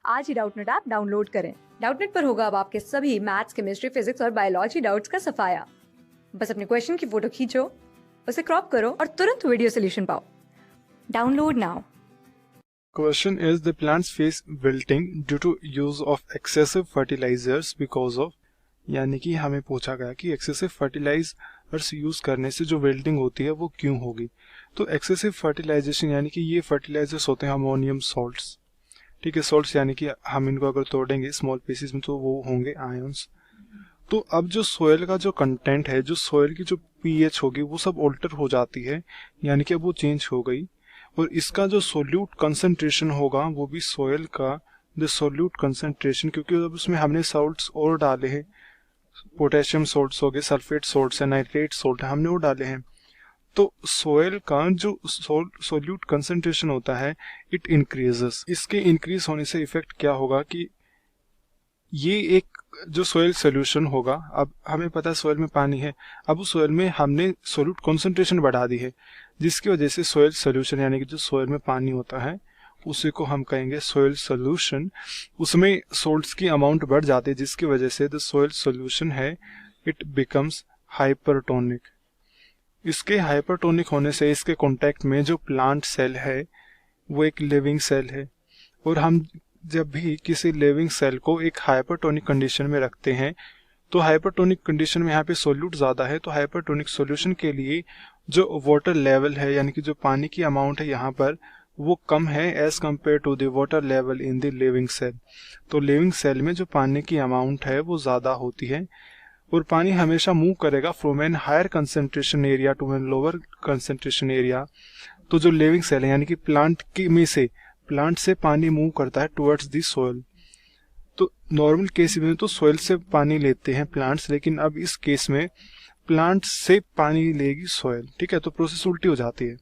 आज ही Doubtnut app download करें। Doubtnut पर होगा अब आपके सभी मैथ्स, केमिस्ट्री, फिजिक्स और बायोलॉजी डाउट्स का सफाया। बस अपने क्वेश्चन की फोटो खींचो, उसे क्रॉप करो और तुरंत वीडियो सोल्यूशन पाओ। Download now. Question is the plants face wilting due to use of excessive fertilizers because of, यानी कि हमें पूछा गया कि एक्सेसिव फर्टिलाइजर्स यूज करने से जो विल्टिंग होती है वो क्यों होगी। तो एक्सेसिव फर्टिलाइजेशन यानी कि ये फर्टिलाइजर्स होते हैं अमोनियम सॉल्ट्स, ठीक है। सॉल्ट्स यानी कि हम इनको अगर तोड़ेंगे स्मॉल पीसेस में तो वो होंगे आयंस। तो अब जो सोयल का जो कंटेंट है, जो सोयल की जो पीएच होगी वो सब ऑल्टर हो जाती है, यानी कि अब वो चेंज हो गई। और इसका जो सोल्यूट कंसंट्रेशन होगा वो भी सोयल का जो सोल्यूट कंसंट्रेशन, क्योंकि अब उसमें हमने सॉल्ट्स और डाले हैं, पोटेशियम सॉल्ट्स हो गए, सल्फेट सॉल्ट्स है, नाइट्रेट सॉल्ट है, हमने वो डाले हैं। तो सोयल का जो सोल्यूट कंसंट्रेशन होता है इट इंक्रीजेस। इसके इंक्रीज होने से इफेक्ट क्या होगा कि ये एक जो सोयल सोल्यूशन होगा, अब हमें पता है सोयल में पानी है, अब उस सोयल में हमने सोल्यूट कंसंट्रेशन बढ़ा दी है, जिसकी वजह से सोयल सोल्यूशन यानी कि जो सोयल में पानी होता है उसी को हम कहेंगे सोयल सोल्यूशन। उसमें सोल्ट्स की अमाउंट बढ़ जाती है, जिसकी वजह से जो सोयल सोल्यूशन है इट बिकम्स हाइपरटोनिक। इसके हाइपरटोनिक होने से इसके कांटेक्ट में जो प्लांट सेल है वो एक लिविंग सेल है, और हम जब भी किसी लिविंग सेल को एक हाइपरटोनिक कंडीशन में रखते हैं तो हाइपरटोनिक कंडीशन में यहाँ पे सोल्यूट ज़्यादा है, तो हाइपरटोनिक सॉल्यूशन के लिए जो वाटर लेवल है यानी कि जो पानी की अमाउंट है यहाँ पर वो कम है as compare to the water level in the living cell. तो लिविंग सेल में जो पानी की अमाउंट है वो ज़्यादा होती है, और पानी हमेशा मूव करेगा from an higher concentration area to an lower concentration area. तो जो लिविंग सेल है यानी कि प्लांट से पानी मूव करता है टुवर्ड्स दी सोयल। तो नॉर्मल केस में तो सोयल से पानी लेते हैं प्लांट्स, लेकिन अब इस केस में प्लांट से पानी लेगी सोयल, ठीक है। तो प्रोसेस उल्टी हो जाती है।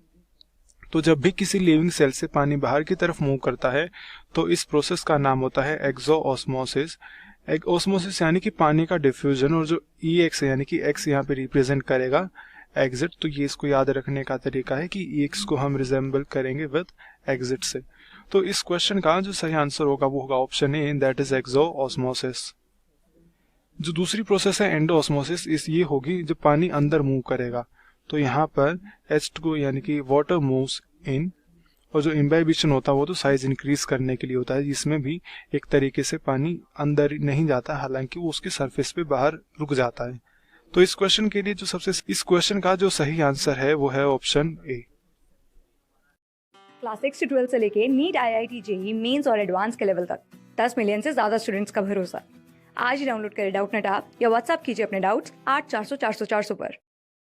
तो जब भी किसी लिविंग सेल से पानी बाहर की तरफ मूव करता है तो इस प्रोसेस का नाम होता है एक्सोऑस्मोसिस। ऑस्मोसिस यानी कि पानी का डिफ्यूजन, और जो ई एक्स यानी कि एक्स यहाँ पे रिप्रेजेंट करेगा एग्जिट। तो ये इसको याद रखने का तरीका है कि ई एक्स को हम रिजेंबल करेंगे विद एग्जिट से। तो इस क्वेश्चन का जो सही आंसर होगा वो होगा ऑप्शन ए, दैट इज एक्सोऑस्मोसिस। जो दूसरी प्रोसेस है एंडोऑस्मोसिस, इस ये होगी जब पानी अंदर मूव करेगा। तो यहाँ पर H2 यानी कि वाटर मूव्स इन, और जो इम्बाइबिशन होता है वो तो साइज इंक्रीज करने के लिए होता है, जिसमें भी एक तरीके से पानी अंदर नहीं जाता, हालांकि वो उसके सरफेस पे बाहर रुक जाता है। तो इस क्वेश्चन के लिए इस क्वेश्चन का जो सही आंसर है वो है ऑप्शन ए। क्लास 6 से 12 से लेके नीट, IIT, JEE मेंस और एडवांस के लेवल तक 10 मिलियन से ज्यादा स्टूडेंट्स का भरोसा। आज ही डाउनलोड करें डाउटनेट ऐप या व्हाट्सएप कीजिए अपने डाउट्स 8400 400 400 पर।